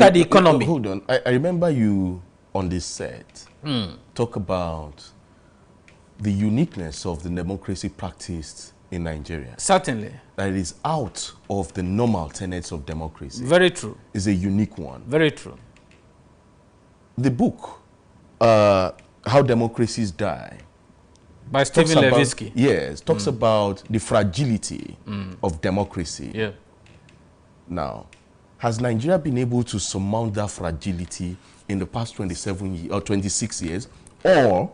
at the economy. Hold on. I remember you on this set talk about the uniqueness of the democracy practiced in Nigeria. Certainly. That it is out of the normal tenets of democracy. Very true. Is a unique one. Very true. The book, How Democracies Die, by Stephen Levitsky. Yes, talks about the fragility of democracy. Yeah. Now, has Nigeria been able to surmount that fragility in the past 27 or 26 years, or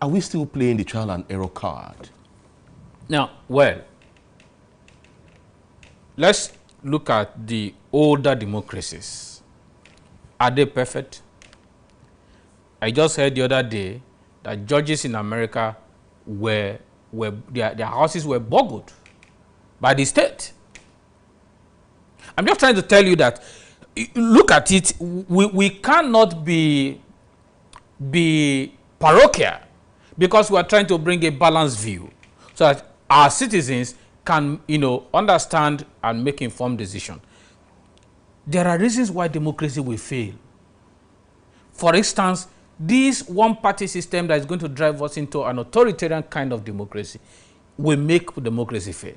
are we still playing the trial and error card? Now, well, let's look at the older democracies. Are they perfect? I just heard the other day that judges in America their houses were burgled by the state. I'm just trying to tell you that, look at it, we cannot be parochial, because we are trying to bring a balanced view so that our citizens can, understand and make informed decisions. There are reasons why democracy will fail. For instance, this one-party system that is going to drive us into an authoritarian kind of democracy will make democracy fail.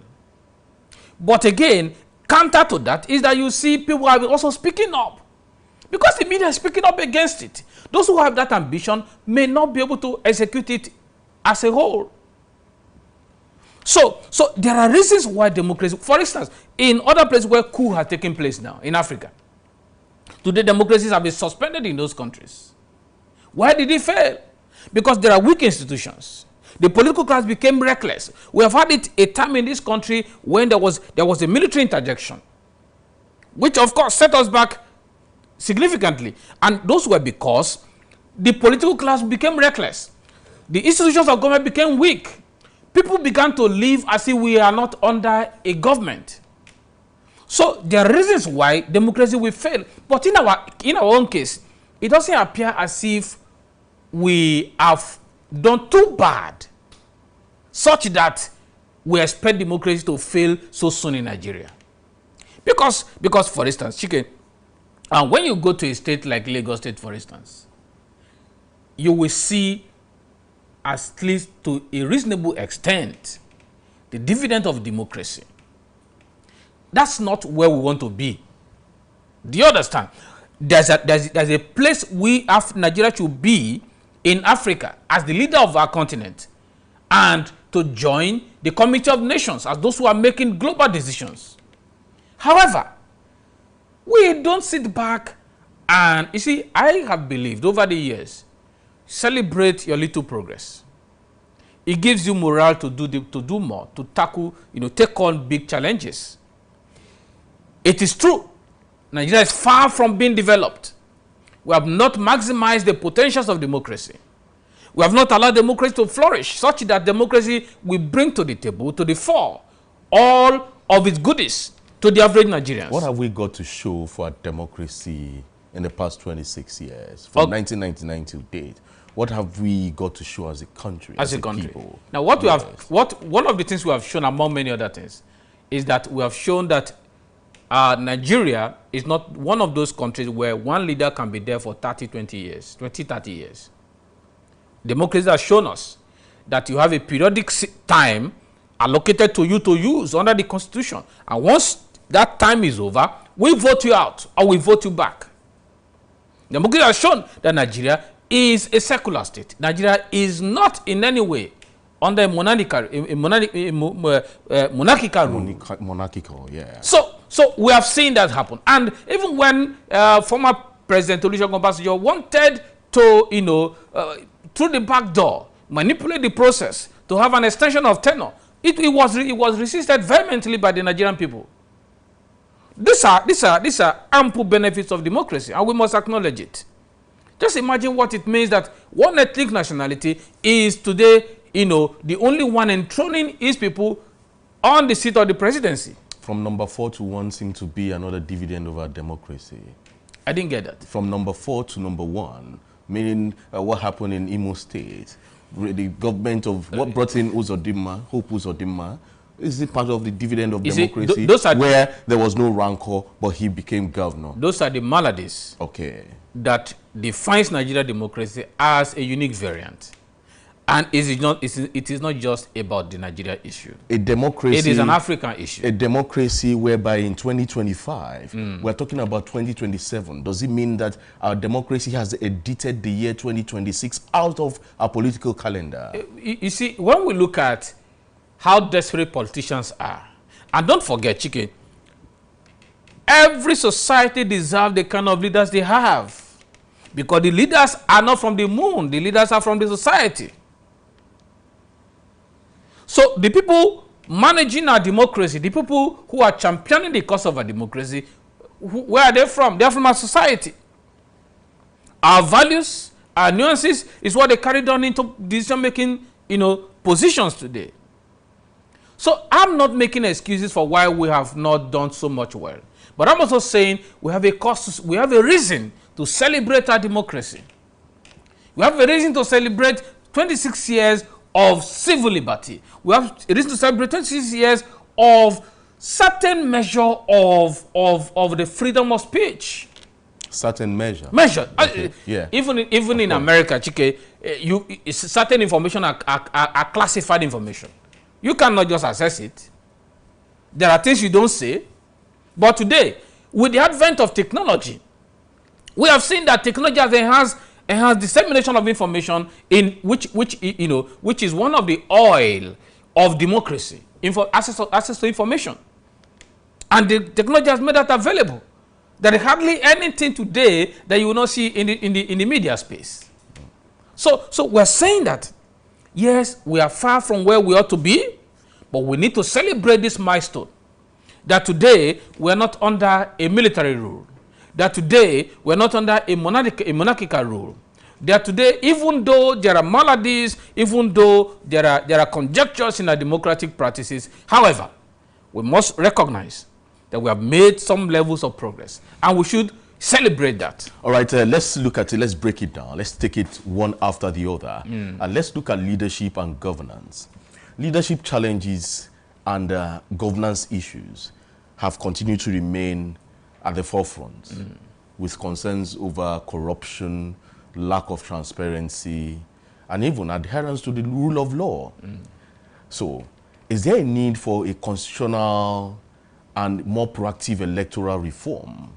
But again, counter to that is that you see people are also speaking up, because the media is speaking up against it. Those who have that ambition may not be able to execute it as a whole. So there are reasons why democracy, for instance, in other places where coup has taken place now, in Africa, today democracies have been suspended in those countries. Why did it fail? Because there are weak institutions. The political class became reckless. We have had it a time in this country when there was a military interjection, which of course set us back significantly. And those were because the political class became reckless. The institutions of government became weak. People began to live as if we are not under a government. So there are reasons why democracy will fail. But in our own case, it doesn't appear as if we have done too bad, such that we expect democracy to fail so soon in Nigeria. Because for instance, Chike, when you go to a state like Lagos State, for instance, you will see, at least to a reasonable extent, the dividend of democracy. That's not where we want to be. Do you understand? There's a place Nigeria should be in Africa as the leader of our continent, and to join the Community of Nations as those who are making global decisions. However, we don't sit back and, you see, I have believed over the years, celebrate your little progress. It gives you morale to do more, to tackle, take on big challenges. It is true, Nigeria is far from being developed. We have not maximized the potentials of democracy. We have not allowed democracy to flourish, such that democracy will bring to the table, to the fore, all of its goodies to the average Nigerians. What have we got to show for democracy in the past 26 years, from 1999 to date? What have we got to show as a country, as a country? People? Now, one of the things we have shown, among many other things, is that we have shown that Nigeria is not one of those countries where one leader can be there for 30 years. Democracy has shown us that you have a periodic time allocated to you to use under the Constitution. And once that time is over, we vote you out or we vote you back. Democracy has shown that Nigeria is a secular state. Nigeria is not in any way under monarchical rule. Monarchical, yeah. So we have seen that happen. And even when former President Olusegun Obasanjo wanted to, through the back door, manipulate the process to have an extension of tenure, it was resisted vehemently by the Nigerian people. These are ample benefits of democracy, and we must acknowledge it. Just imagine what it means that one ethnic nationality is today, the only one enthroning its people on the seat of the presidency. From number 4 to 1 seemed to be another dividend over democracy. I didn't get that. From number 4 to number 1, meaning what happened in Imo State, the government of what brought in Hope Uzodinma, Is it part of the dividend of You see, democracy those are where there was no rancor, but he became governor? those are the maladies Okay. that defines Nigeria democracy as a unique variant. And it is not just about the Nigeria issue. A democracy. It is an African issue. A democracy whereby in 2025, we're talking about 2027. Does it mean that our democracy has edited the year 2026 out of our political calendar? You see, when we look at how desperate politicians are, and don't forget, Chike, every society deserves the kind of leaders they have. Because the leaders are not from the moon, the leaders are from the society. So the people managing our democracy, the people who are championing the cause of our democracy, where are they from? They are from our society. Our values, our nuances is what they carried on into decision-making, positions today. So I'm not making excuses for why we have not done so much well. But I'm also saying we have a reason to celebrate our democracy. We have a reason to celebrate 26 years of civil liberty. We have a reason to celebrate 26 years of certain measure of the freedom of speech. Certain measure. Okay. Yeah. Even in America, Chike, certain information are classified information. You cannot just access it. There are things you don't say. But today, with the advent of technology, we have seen that technology has enhanced dissemination of information, in which is one of the oil of democracy, access to information. And the technology has made that available. There is hardly anything today that you will not see in the media space. So we're saying that, yes, we are far from where we ought to be, but we need to celebrate this milestone. That today, we're not under a military rule. That today, we're not under a monarchical rule. That today, even though there are maladies, even though there are conjectures in our democratic practices, however, we must recognize that we have made some levels of progress, and we should celebrate that. All right, let's look at it. Let's break it down. Let's take it one after the other. And let's look at leadership and governance. Leadership challenges and governance issues have continued to remain at the forefront, with concerns over corruption, lack of transparency, and even adherence to the rule of law. So, is there a need for a constitutional and more proactive electoral reform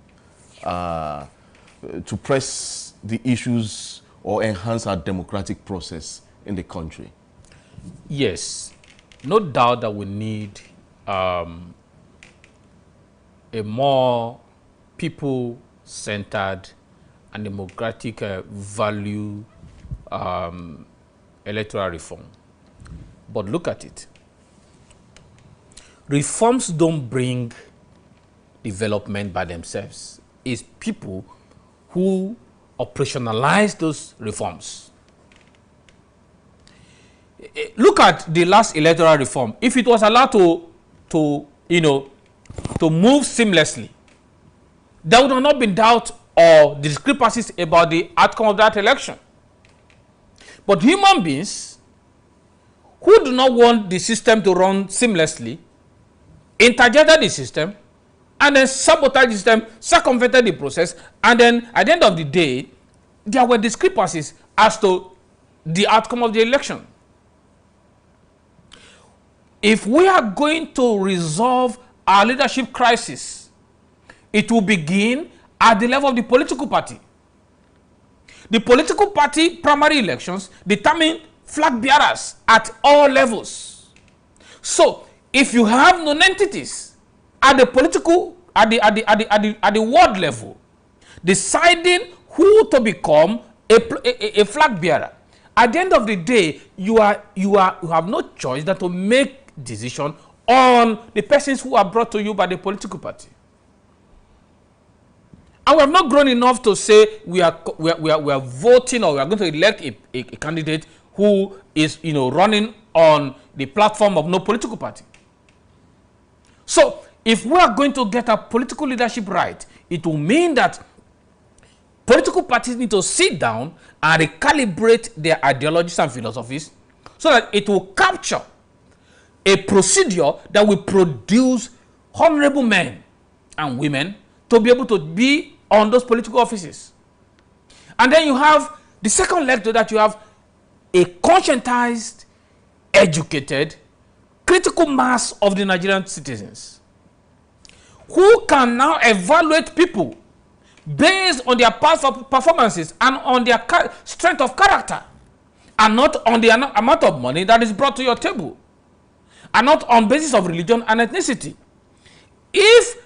to press the issues or enhance our democratic process in the country? Yes, no doubt that we need a more people-centered and democratic value electoral reform. But look at it. Reforms don't bring development by themselves. It's people who operationalize those reforms. Look at the last electoral reform. If it was allowed to move seamlessly, there would have not been doubt or discrepancies about the outcome of that election. But human beings who do not want the system to run seamlessly interjected the system and then sabotaged the system, circumvented the process, and then at the end of the day, there were discrepancies as to the outcome of the election. If we are going to resolve our leadership crisis, it will begin at the level of the political party. The political party primary elections determine flag bearers at all levels. So, if you have non-entities at the political, at the ward level, deciding who to become a flag bearer, at the end of the day, you have no choice than to make decision on the persons who are brought to you by the political party. And we have not grown enough to say we are voting or we are going to elect a candidate who is running on the platform of no political party. So if we are going to get our political leadership right, it will mean that political parties need to sit down and recalibrate their ideologies and philosophies so that it will capture a procedure that will produce honorable men and women to be able to be on those political offices. And then you have the second leg to that. You have a conscientized, educated, critical mass of the Nigerian citizens who can now evaluate people based on their past performances and on their strength of character, and not on the amount of money that is brought to your table, and not on basis of religion and ethnicity. If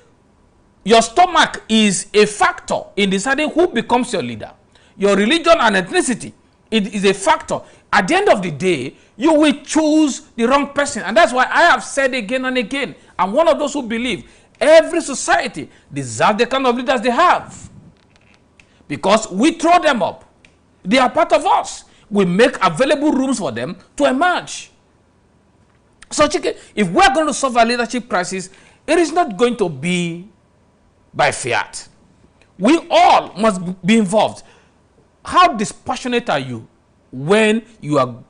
your stomach is a factor in deciding who becomes your leader, your religion and ethnicity it is a factor, at the end of the day, you will choose the wrong person. And that's why I have said again and again, I'm one of those who believe every society deserves the kind of leaders they have. Because we throw them up. They are part of us. We make available rooms for them to emerge. So, Chike, if we're going to solve a leadership crisis, it is not going to be by fiat. We all must be involved. How dispassionate are you when you are,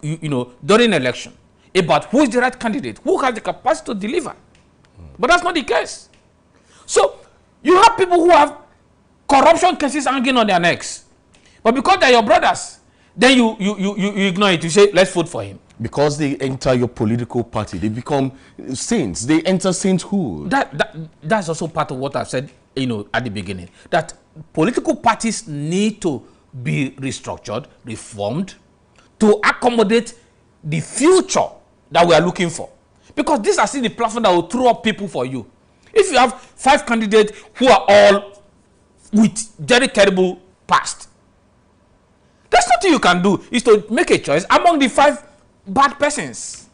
during election, about who is the right candidate, who has the capacity to deliver? But that's not the case. So you have people who have corruption cases hanging on their necks, but because they're your brothers, then you ignore it. You say, let's vote for him. Because they enter your political party, they become saints. They enter sainthood. That's also part of what I've said, at the beginning, that political parties need to be restructured, reformed, to accommodate the future that we are looking for. Because these are still the platform that will throw up people for you. If you have 5 candidates who are all with very terrible past, there's nothing you can do, is to make a choice among the 5 bad persons.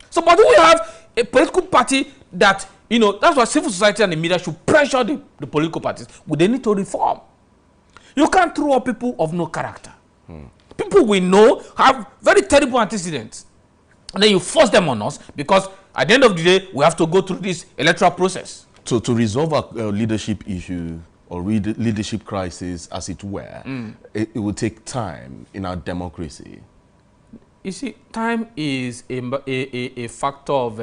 So, but we have a political party that, that's why civil society and the media should pressure the political parties. They need to reform. You can't throw up people of no character. People we know have very terrible antecedents. And then you force them on us because at the end of the day, we have to go through this electoral process. So to resolve a leadership issue or leadership crisis, as it were, it will take time in our democracy. You see, time is a factor of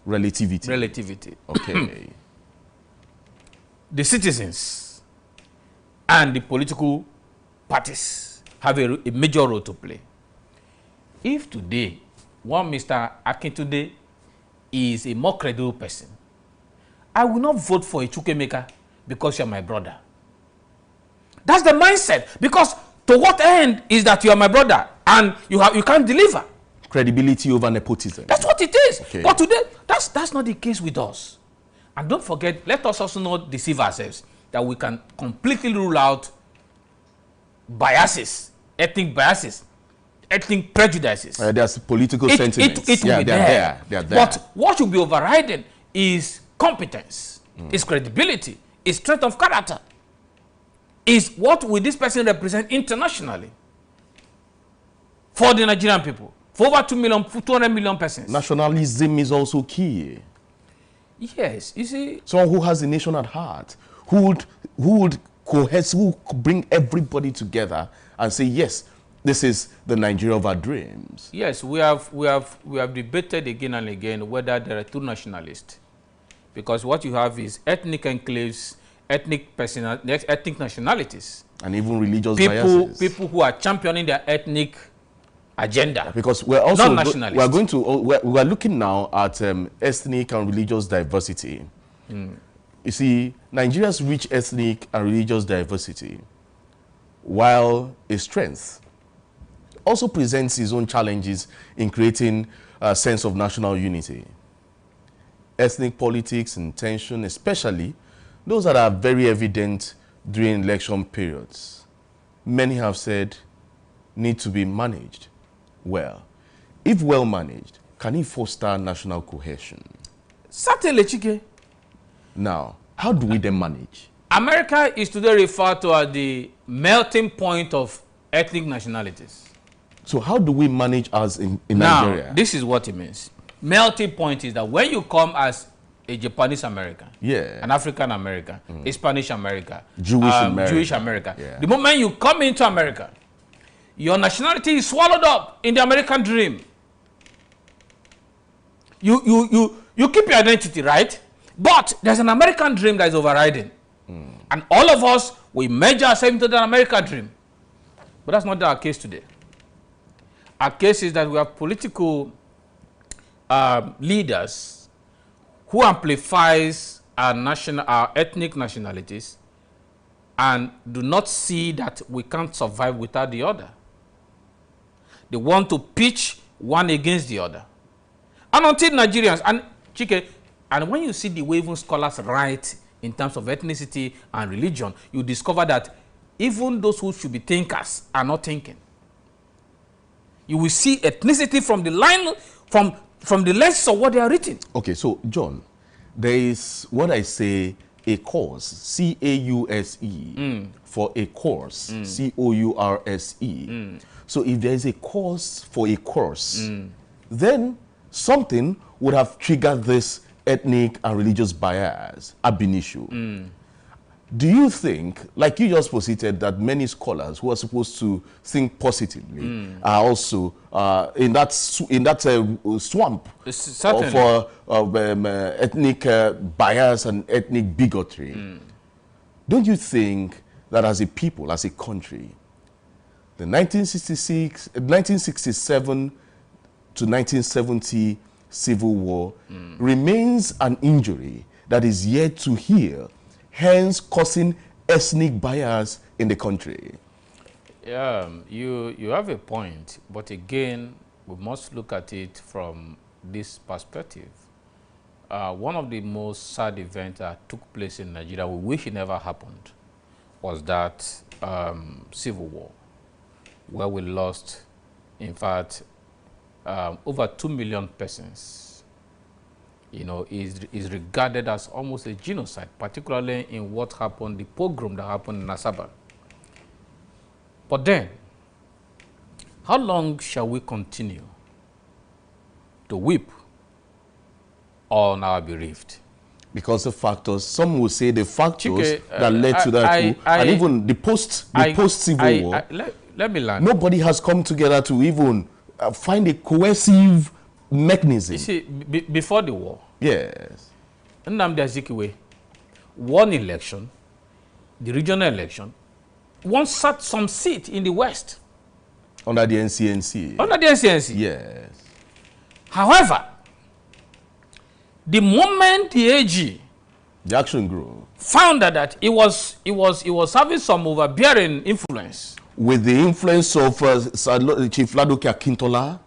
relativity. Okay. The citizens and the political parties have a major role to play. If today, one Mr. Akintunde is a more credible person, I will not vote for a Chukwemeka because you're my brother. That's the mindset. Because to what end is that you are my brother and you can't deliver? Credibility over nepotism. That's what it is. Okay. But today, that's not the case with us. And don't forget, let us also not deceive ourselves that we can completely rule out biases, ethnic biases, ethnic prejudices. There's political sentiments. It will be there. They're there. But what should be overridden is competence, is credibility, is strength of character, is what will this person represent internationally for the Nigerian people, for over 200 million persons. Nationalism is also key. Yes, you see. Someone who has the nation at heart, who would cohese, who bring everybody together and say, yes, this is the Nigeria of our dreams. Yes, we have debated again and again whether there are 2 nationalists, because what you have is ethnic enclaves, ethnic nationalities, and even religious biases. People who are championing their ethnic agenda. Because we're also we're looking now at ethnic and religious diversity. You see, Nigeria's rich ethnic and religious diversity, while a strength, also presents its own challenges in creating a sense of national unity. Ethnic politics and tension, especially those that are very evident during election periods, many have said need to be managed well. If well managed, can it foster national cohesion? Certainly, Chike. Now, how do we then manage? America is today referred to as the melting point of ethnic nationalities. So how do we manage us in Nigeria? Now, this is what it means. Melting point is that when you come as a Japanese American, an African American, a Spanish American, Jewish American, the moment you come into America, your nationality is swallowed up in the American dream. You keep your identity, right? But there's an American dream that is overriding. And all of us, we measure ourselves into the American dream. But that's not our case today. Our case is that we have political leaders who amplifies our ethnic nationalities and do not see that we can't survive without the other. They want to pitch one against the other. And until Nigerians, and Chike, and when you see the way even scholars write in terms of ethnicity and religion, you discover that even those who should be thinkers are not thinking. You will see ethnicity from the line, from the lens of what they are written. Okay, so John, there is what I say a course, C-A-U-S-E, for a course, C-O-U-R-S-E. So if there is a cause for a course, then something would have triggered this ethnic and religious bias ab initio. Do you think, like you just posited, that many scholars who are supposed to think positively are also in that swamp of ethnic bias and ethnic bigotry? Don't you think that as a people, as a country, the 1967 to 1970 Civil War remains an injury that is yet to heal, hence causing ethnic bias in the country? You have a point, but again, we must look at it from this perspective. One of the most sad events that took place in Nigeria, we wish it never happened, was that Civil War, where we lost, in fact, over 2 million persons. You know, is regarded as almost a genocide, particularly in what happened, the pogrom that happened in Asaba. But then, how long shall we continue to weep on our bereaved? Because the factors, some will say the factors that led to that, and even the post-Civil War, let me land. Nobody has come together to even find a cohesive mechanism. You see, before the war, yes, Nnamdi Azikiwe won election, the regional election, won some seat in the West. Under the NCNC. Under the NCNC. Yes. However, the moment the AG, the action group, found that it was having some overbearing influence. With the influence of Chief Ladoke Akintola,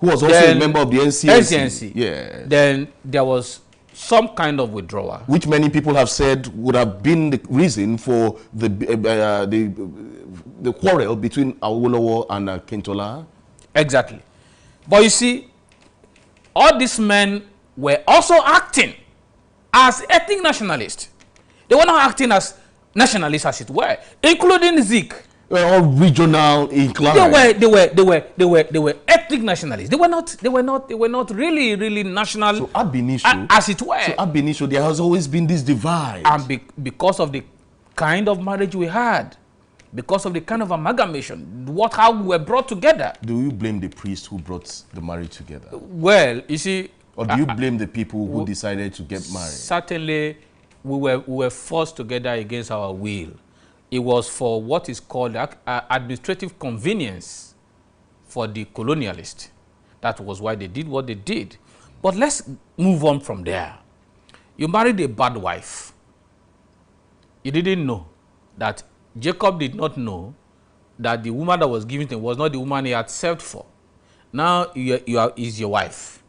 who was also a member of the NCNC. Yes. Then there was some kind of withdrawal, which many people have said would have been the reason for the quarrel between Awolowo and Akintola. Exactly. But you see, all these men were also acting as ethnic nationalists. They were not acting as nationalists, as it were, including Zik. They were all regional inclined. They were ethnic nationalists. They were not really national. So ab initio, as it were. So ab initio, there has always been this divide. And because of the kind of marriage we had, because of the kind of amalgamation, how we were brought together. Do you blame the priest who brought the marriage together? Well, you see, or do you blame the people who decided to get married? Certainly, we were forced together against our will. It was for what is called administrative convenience for the colonialist. That was why they did what they did. But let's move on from there. You married a bad wife. You didn't know that Jacob did not know that the woman that was given to him was not the woman he had served for. Now is your wife.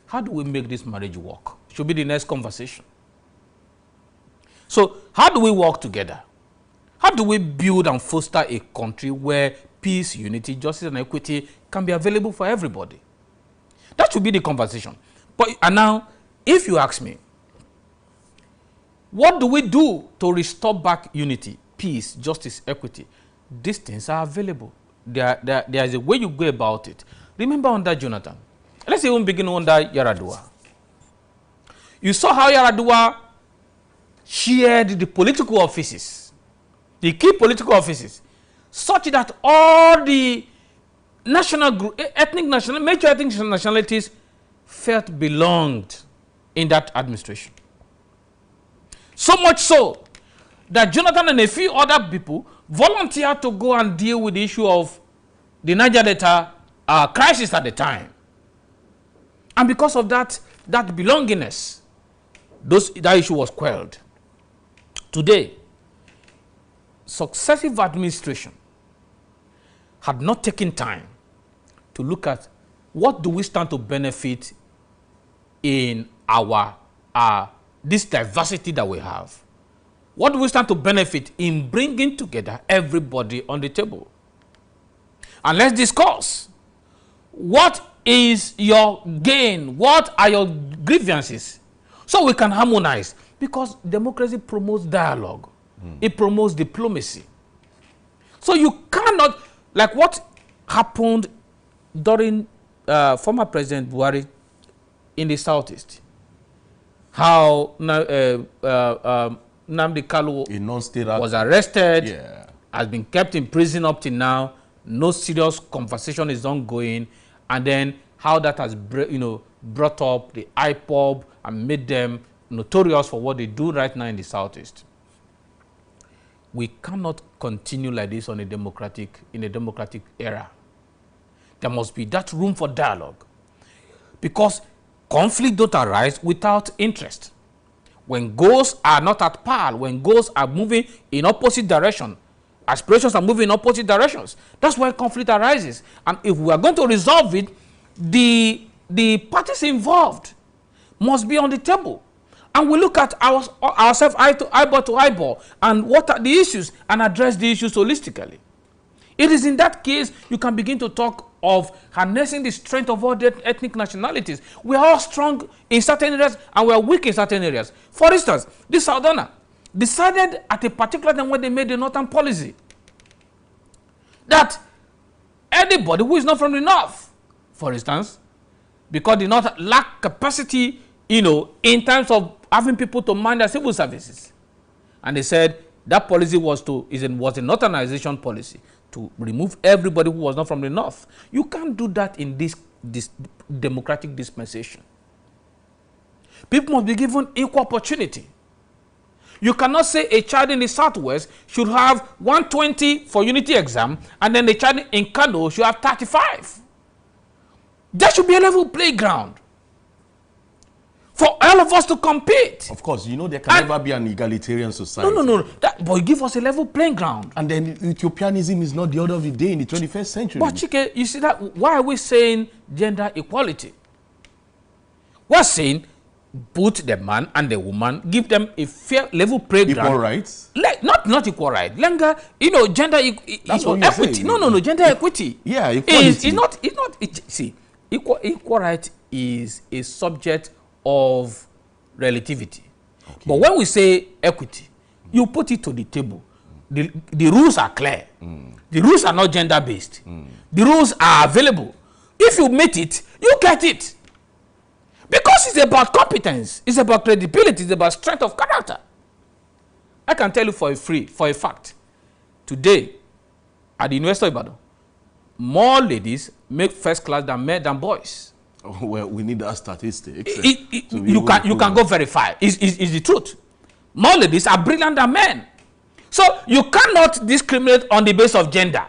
How do we make this marriage work? Should be the next conversation. So how do we work together? How do we build and foster a country where peace, unity, justice, and equity can be available for everybody? That should be the conversation. And now, if you ask me, what do we do to restore back unity, peace, justice, equity? These things are available. There is a way you go about it. Remember under Jonathan. Let's even begin under Yaradua. You saw how Yaradua shared the political offices, the key political offices, such that all the major ethnic nationalities felt belonged in that administration. So much so that Jonathan and a few other people volunteered to go and deal with the issue of the Niger Delta crisis at the time. And because of that belongingness, that issue was quelled. Today, successive administration had not taken time to look at what do we stand to benefit in our this diversity that we have. What do we stand to benefit in bringing together everybody on the table? And let's discuss what is your gain, what are your grievances, so we can harmonize. Because democracy promotes dialogue. It promotes diplomacy. So you cannot, like what happened during former President Buhari in the Southeast, how Nnamdi Kanu was arrested, has been kept in prison up till now, no serious conversation is ongoing, and then how that has brought up the IPOB and made them notorious for what they do right now in the Southeast. We cannot continue like this in a democratic era. There must be that room for dialogue, because conflict don't arise without interest. When goals are not at par, when goals are moving in opposite direction, aspirations are moving in opposite directions, that's where conflict arises. And if we are going to resolve it, the parties involved must be on the table. And we look at ourselves eyeball to eyeball and what are the issues and address the issues holistically. It is in that case you can begin to talk of harnessing the strength of all the ethnic nationalities. We are all strong in certain areas and we are weak in certain areas. For instance, the Southerner decided at a particular time when they made the Northern policy that anybody who is not from the North, for instance, because the North lack capacity, in terms of having people to mind their civil services. And they said that policy was a Northernization policy to remove everybody who was not from the North. You can't do that in this democratic dispensation. People must be given equal opportunity. You cannot say a child in the Southwest should have 120 for unity exam and then a child in Kano should have 35. There should be a level playground for all of us to compete. Of course, there can never be an egalitarian society. No. But give us a level playing ground. And then Ethiopianism is not the order of the day in the 21st century. But Chike, you see that, why are we saying gender equality? We're saying put the man and the woman, give them a fair level playing ground. Equal rights? Not equal right. Gender equity. No, gender equity. Yeah, equality. See, equal right is a subject of relativity. Okay. But when we say equity, you put it to the table. The rules are clear. The rules are not gender-based. The rules are available. If you meet it, you get it. Because it's about competence. It's about credibility. It's about strength of character. I can tell you for a fact, today, at the University of Ibadan, more ladies make first class than boys. Oh, well, we need that statistics. You can go verify. It's the truth. More ladies are brilliant than men. So you cannot discriminate on the basis of gender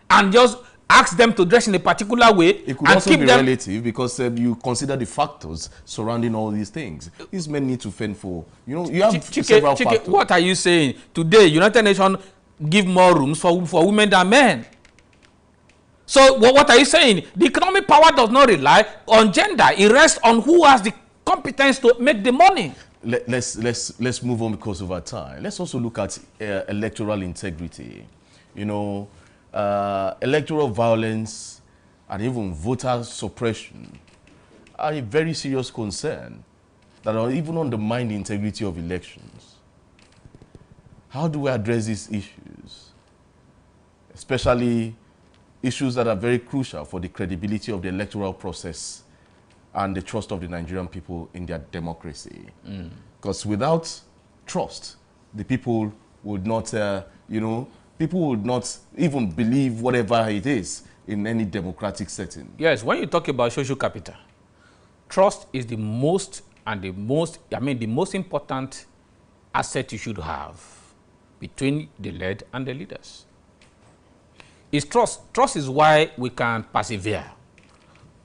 and just ask them to dress in a particular way. It could also be relative because you consider the factors surrounding all these things. These men need to fend for, you have several factors. What are you saying? Today, United Nations give more rooms for women than men. So what are you saying? The economic power does not rely on gender. It rests on who has the competence to make the money. Let's move on because of our time. Let's also look at electoral integrity. Electoral violence and even voter suppression are a very serious concern that are even undermine the integrity of elections. How do we address these issues? Especially issues that are very crucial for the credibility of the electoral process and the trust of the Nigerian people in their democracy. Because without trust, the people would not, people would not even believe whatever it is in any democratic setting. Yes, when you talk about social capital, trust is the most important asset you should have between the led and the leaders. It's trust. Trust is why we can persevere.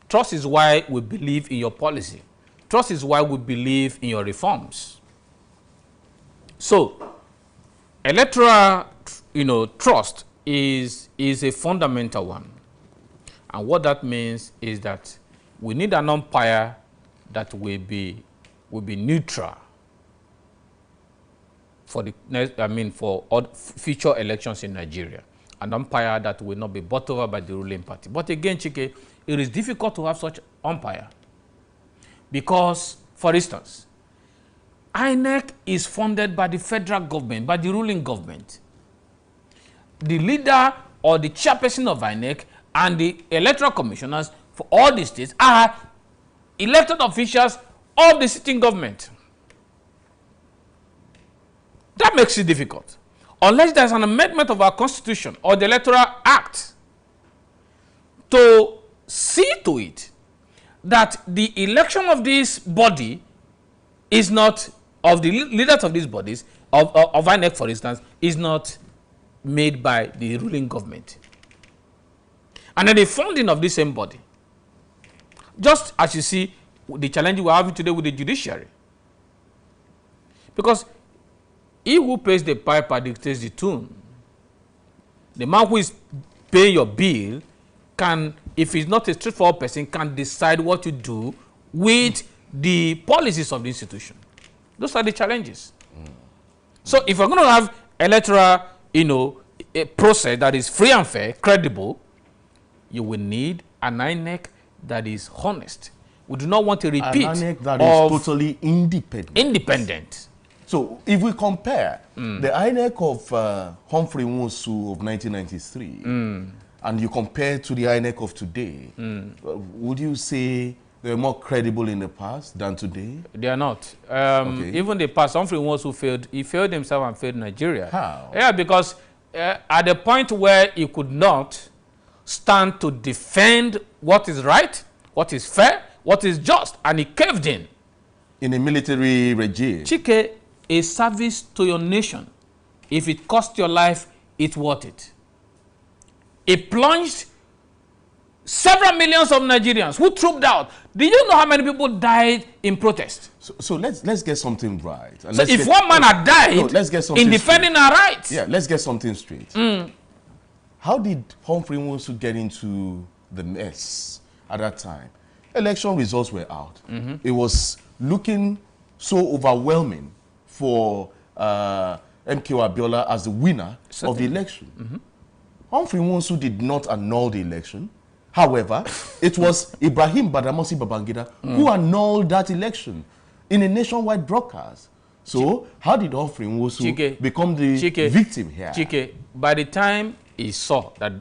Trust is why we believe in your policy. Trust is why we believe in your reforms. So, electoral, trust is a fundamental one. And what that means is that we need an umpire that will be neutral for the next, for future elections in Nigeria. An umpire that will not be bought over by the ruling party. But again, Chike, it is difficult to have such umpire because, for instance, INEC is funded by the federal government, by the ruling government. The leader or the chairperson of INEC and the electoral commissioners for all the states are elected officials of the sitting government. That makes it difficult. Unless there's an amendment of our constitution or the Electoral Act to see to it that the election of this body is not, of the leaders of these bodies, of INEC for instance, is not made by the ruling government. And then the funding of this same body. Just as you see the challenge we're having today with the judiciary. Because he who pays the piper dictates the tune. The man who is paying your bill can, if he's not a straightforward person, can decide what to do with the policies of the institution. Those are the challenges. So if we're going to have electoral, a process that is free and fair, credible, you will need an INEC that is honest. We do not want to repeat an INEC that is totally independent. So if we compare the INEC of Humphrey Nwosu of 1993 and you compare to the INEC of today, would you say they're more credible in the past than today? They are not. Even the past, Humphrey Nwosu failed. He failed himself and failed Nigeria. How? Yeah, because at the point where he could not stand to defend what is right, what is fair, what is just, and he caved in. In a military regime. Chike, a service to your nation, if it cost your life, it's worth it. It plunged several millions of Nigerians who trooped out. Do you know how many people died in protest? So let's get something right. And so if one man had died in defending our rights. Yeah, let's get something straight. How did Humphrey Nwosu get into the mess at that time? Election results were out. It was looking so overwhelming for MK Abiola as the winner of the election. Humphrey Nwosu did not annul the election. However, it was Ibrahim Badamasi Babangida who annulled that election in a nationwide broadcast. So, how did Humphrey Nwosu become the victim here? Chike, by the time he saw that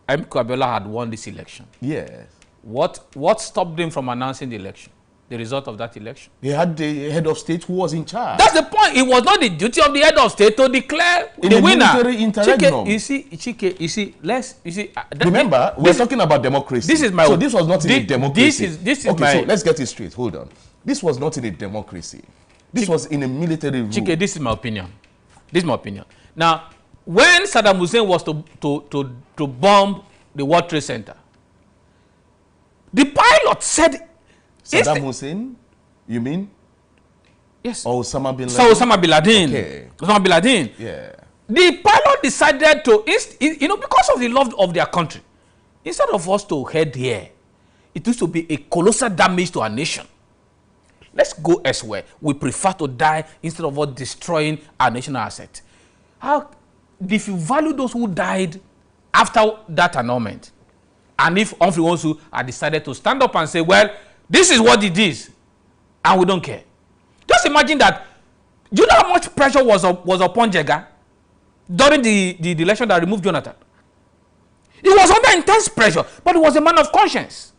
MK Abiola had won this election, yes, what stopped him from announcing the election? The result of that election. He had the head of state who was in charge. That's the point. It was not the duty of the head of state to declare the winner. Chike, you see, remember, we're talking about democracy. This is my. So this was not in a democracy. This is okay, my. So let's get it straight. Hold on. This was not in a democracy. This was in a military rule. Chike, this is my opinion. This is my opinion. Now, when Saddam Hussein was to bomb the World Trade Center, the pilot said. Saddam Hussein, you mean? Yes. Or Osama bin Laden? So Osama bin Laden. Okay. Osama bin Laden. Yeah. The pilot decided to, because of the love of their country, instead of us to head here, it used to be a colossal damage to our nation. Let's go elsewhere. We prefer to die instead of us destroying our national asset. If you value those who died after that annulment, and if Humphrey Nwosu had decided to stand up and say, well, this is what it is, and we don't care. Just imagine that. Do you know how much pressure was upon Jega during the election that removed Jonathan? He was under intense pressure, but he was a man of conscience.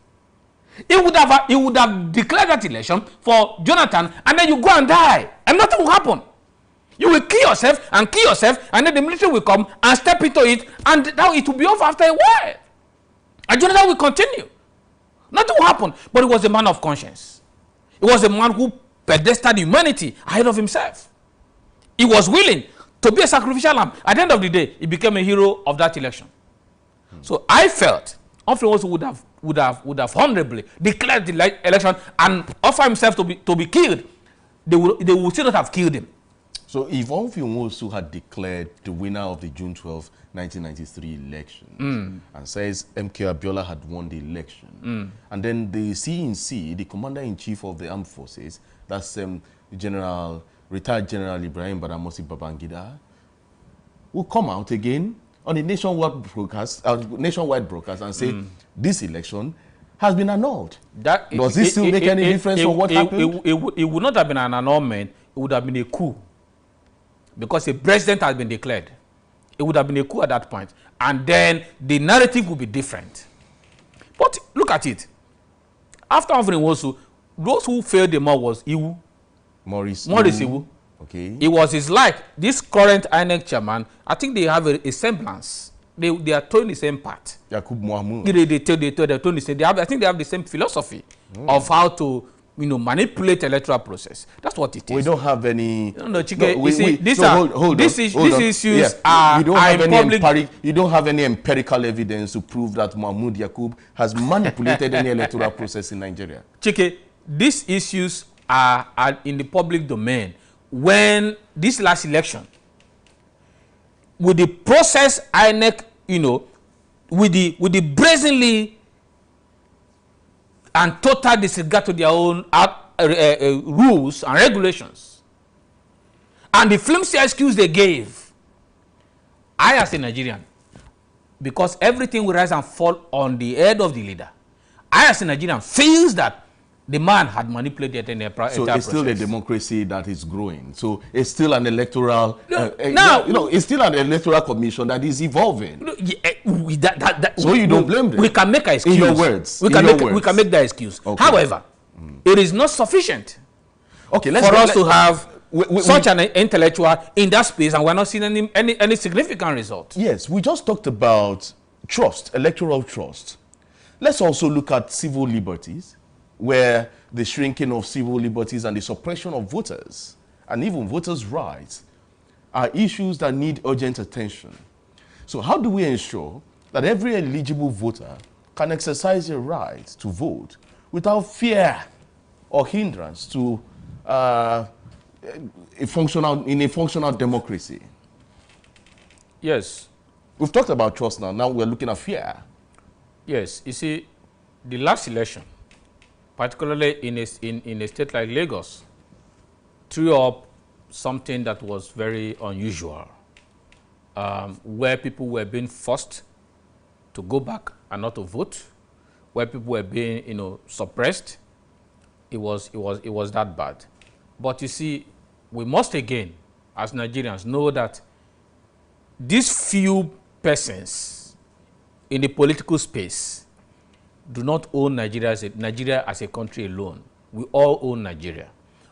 He would have declared that election for Jonathan, and then you go and die, and nothing will happen. You will kill yourself, and then the military will come and step into it, and now it will be over after a while. And Jonathan will continue. Nothing will happen. But he was a man of conscience. He was a man who pedestaled humanity ahead of himself. He was willing to be a sacrificial lamb. At the end of the day, he became a hero of that election. So I felt Humphrey Nwosu would have honorably declared the election and offer himself to be killed. They would still not have killed him. So if Humphrey Nwosu had declared the winner of the June 12, 1993 election and says MK Abiola had won the election, and then the CNC, the Commander-in-Chief of the Armed Forces, that's retired General Ibrahim Badamasi Babangida, will come out again on a nationwide broadcast and say this election has been annulled. Does this still make any difference on what happened? It would not have been an annulment. It would have been a coup. Because a president has been declared. It would have been a coup at that point. And then the narrative would be different. But look at it. After Humphrey Nwosu, those who failed the more was Iwu. Maurice Iwu. Okay. It was his like. This current INEC chairman, I think they have a semblance. They are towing the same path. Yakub Mohamud. They're towing the same. I think they have the same philosophy of how to manipulate electoral process. That's what it is. We don't have any. No, Chike. These issues are you don't have in any public. You don't have any empirical evidence to prove that Mahmoud Yakub has manipulated any electoral process in Nigeria. Chike, these issues are in the public domain. When this last election, with the process INEC, with the brazenly and total disregard to their own rules and regulations, and the flimsy excuse they gave, I as a Nigerian, because everything will rise and fall on the head of the leader, I as a Nigerian feels that the man had manipulated the entire process. So it's still a democracy that is growing. So it's still an electoral, it's still an electoral commission that is evolving. So you don't blame them. We can make an excuse. In your words. We can make that excuse. Okay. However, it is not sufficient for us to have such an intellectual in that space, and we're not seeing any significant result. Yes, we just talked about trust, electoral trust. Let's also look at civil liberties, where the shrinking of civil liberties and the suppression of voters and even voters' rights are issues that need urgent attention. So how do we ensure that every eligible voter can exercise their right to vote without fear or hindrance to in a functional democracy? Yes. We've talked about trust now. Now we're looking at fear. Yes. You see, the last election, particularly in a state like Lagos, threw up something that was very unusual, where people were being forced to go back and not to vote, where people were being, suppressed. It was that bad. But you see, we must again, as Nigerians, know that these few persons in the political space do not own Nigeria as a country alone. We all own Nigeria.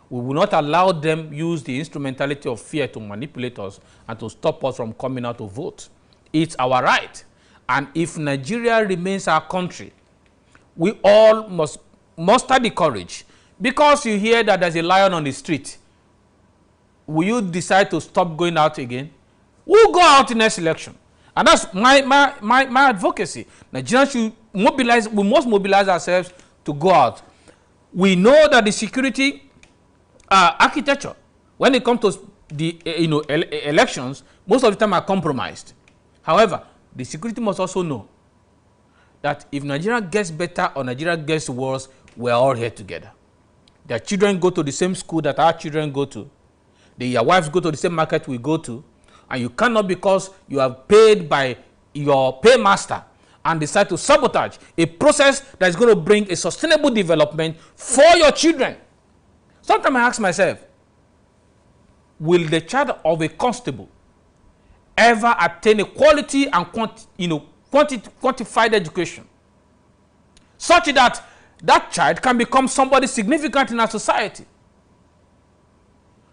We will not allow them use the instrumentality of fear to manipulate us and to stop us from coming out to vote. It's our right. And if Nigeria remains our country, we all must muster the courage. Because you hear that there's a lion on the street, will you decide to stop going out again? We'll go out in next election. And that's my advocacy. Nigerians should mobilize. We must mobilize ourselves to go out. We know that the security architecture, when it comes to the elections, most of the time are compromised. However, the security must also know that if Nigeria gets better or Nigeria gets worse, we're all here together. Their children go to the same school that our children go to. Their wives go to the same market we go to. And you cannot, because you have paid by your paymaster, and decide to sabotage a process that is going to bring a sustainable development for your children. Sometimes I ask myself, will the child of a constable ever attain a quality and quantified education such that that child can become somebody significant in our society?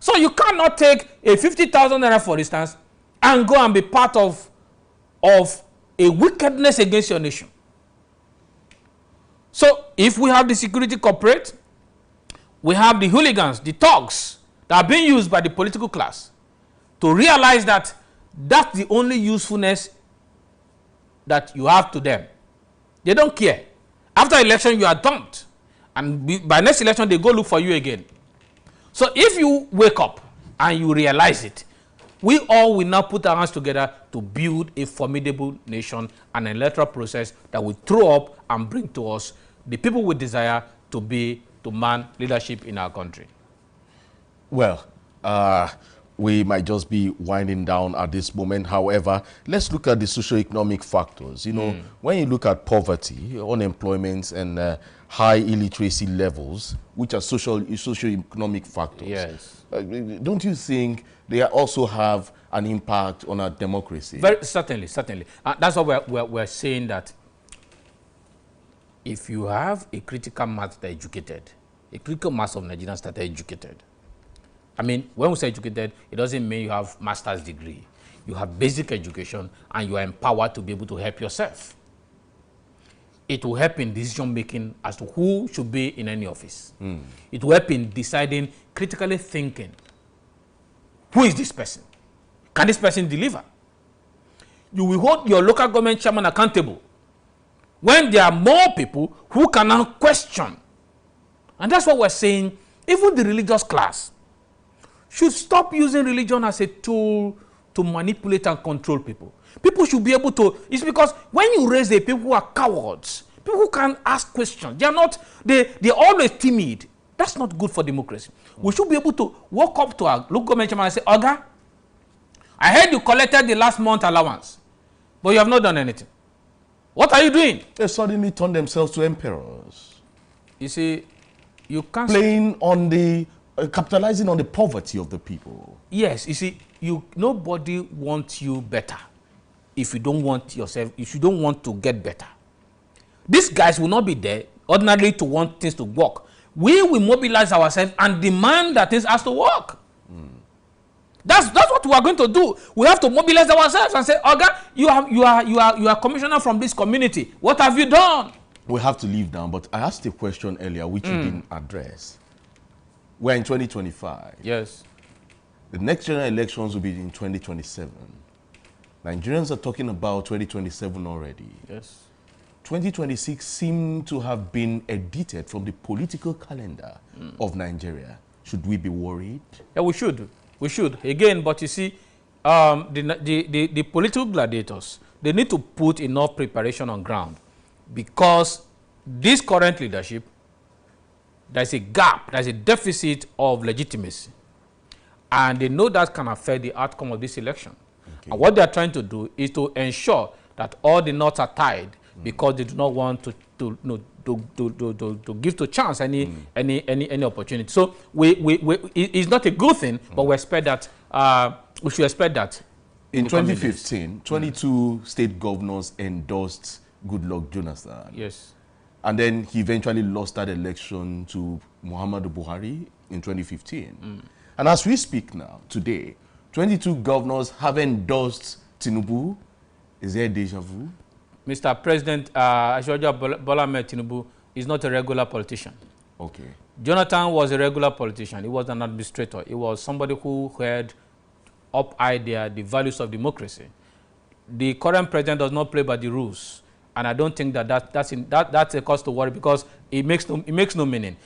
So you cannot take a 50,000 naira, for instance, and go and be part of a wickedness against your nation. So if we have the security corporate, we have the hooligans, the thugs that are being used by the political class to realize that that's the only usefulness that you have to them. They don't care. After election, you are dumped. And by next election, they go look for you again. So if you wake up and you realize it, we all will now put our hands together to build a formidable nation and an electoral process that will throw up and bring to us the people we desire to man leadership in our country. Well, we might just be winding down at this moment. However, let's look at the socioeconomic factors. You know, when you look at poverty, unemployment, and high illiteracy levels, which are socioeconomic factors. Yes. Don't you think they also have an impact on our democracy? Very certainly, certainly. That's why we're saying that if you have a critical mass that are educated, a critical mass of Nigerians that are educated, I mean, when we say educated, it doesn't mean you have master's degree. You have basic education and you are empowered to be able to help yourself. It will help in decision making as to who should be in any office. It will help in deciding, critically thinking, who is this person? Can this person deliver? You will hold your local government chairman accountable when there are more people who can now question. And that's what we're saying. Even the religious class should stop using religion as a tool to manipulate and control people. People should be able to, it's because when you raise the people who are cowards, people who can't ask questions, they're always timid. That's not good for democracy. We should be able to walk up to our local government chairman and say, Oga, I heard you collected the last month allowance, but you have not done anything. What are you doing? They suddenly turn themselves to emperors. You see, you can't... Playing on the, capitalizing on the poverty of the people. Yes, you see, nobody wants you better if you don't want yourself, if you don't want to get better. These guys will not be there ordinarily to want things to work. We will mobilize ourselves and demand that things has to work. That's what we are going to do. We have to mobilize ourselves and say, Oga, you are commissioner from this community. What have you done? We have to leave now, but I asked a question earlier which you didn't address. We're in 2025. Yes. The next general elections will be in 2027. Nigerians are talking about 2027 already. Yes. 2026 seemed to have been edited from the political calendar of Nigeria. Should we be worried? Yeah, we should. We should. Again, but you see, the political gladiators, they need to put enough preparation on ground because this current leadership, there's a gap, there's a deficit of legitimacy. And they know that can affect the outcome of this election. Okay. And what they're trying to do is to ensure that all the knots are tied because they do not want to give to chance any opportunity. So it's not a good thing, but we expect that we should expect that. In 2015, 22 state governors endorsed Goodluck Jonathan. Yes. And then he eventually lost that election to Muhammadu Buhari in 2015. And as we speak now, today, 22 governors have endorsed Tinubu. Is there a deja vu? Mr. President, Asiwaju Bola Ahmed Tinubu is not a regular politician. Okay. Jonathan was a regular politician. He was an administrator. He was somebody who had up idea the values of democracy. The current president does not play by the rules. And I don't think that's a cause to worry because it makes no meaning.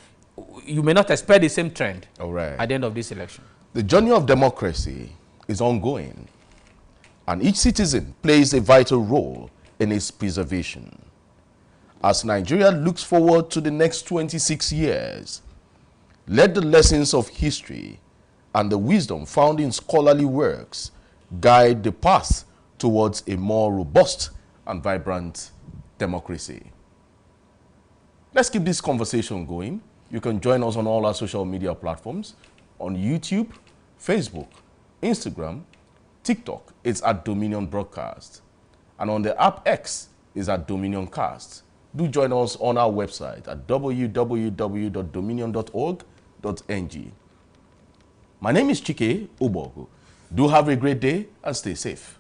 You may not expect the same trend at the end of this election. The journey of democracy is ongoing, and each citizen plays a vital role in its preservation. As Nigeria looks forward to the next 26 years, let the lessons of history and the wisdom found in scholarly works guide the path towards a more robust and vibrant democracy. Let's keep this conversation going. You can join us on all our social media platforms, on YouTube, Facebook, Instagram, TikTok, it's at Dominion Broadcast. And on the app X, is at Dominion Cast. Do join us on our website at www.dominion.org.ng. My name is Chike Ubogu. Do have a great day and stay safe.